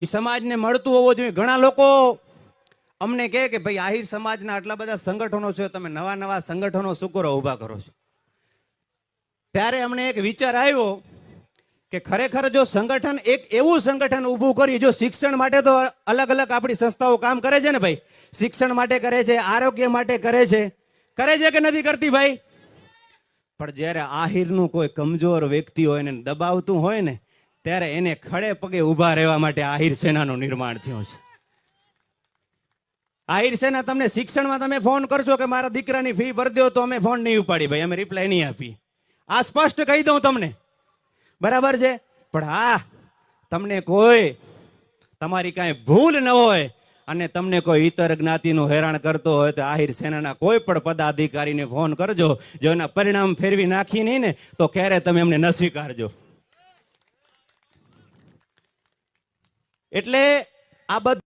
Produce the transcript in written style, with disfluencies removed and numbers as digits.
એ સમાજને મળતું હોવું જોઈએ. ઘણા લોકો અમને કહે કે ભાઈ આહિર સમાજના આટલા બધા સંગઠનો છે, તમે નવા નવા સંગઠનો શું કરો ઉભા કરો છો? ત્યારે અમને એક વિચાર આવ્યો કે ખરેખર જો સંગઠન એક એવું સંગઠન ઊભું કરી, જો શિક્ષણ માટે તો અલગ અલગ આપણી સંસ્થાઓ કામ કરે છે ને ભાઈ, શિક્ષણ માટે કરે છે, આરોગ્ય માટે કરે છે કે નથી કરતી ભાઈ? પણ જ્યારે આહિરનું કોઈ કમજોર વ્યક્તિ હોય ને દબાવતું હોય ને, ત્યારે એને ખડે પગે ઊભા રહેવા માટે આહિર સેનાનું નિર્માણ થયું છે. આહિર સેના તમને શિક્ષણમાં તમે ફોન કરશો કે મારા દીકરાની ફી ભરી દો, તો અમે ફોન નહીં ઉપાડી ભાઈ, અમે રિપ્લાય નહીં આપી. આ સ્પષ્ટ કહી દઉં તમને, બરાબર છે? પણ હા, તમને કોઈ તમારી કાંઈ ભૂલ ન હોય અને તમને કોઈ ઇતર જ્ઞાતિનું હેરાન કરતો હોય તો આહિર સેનાના કોઈ પણ પદાધિકારીને ફોન કરજો. જો એના પરિણામ ફેરવી નાખી નહીં ને તો ક્યારે તમે એમને ન સ્વીકારજો. એટલે આ બધું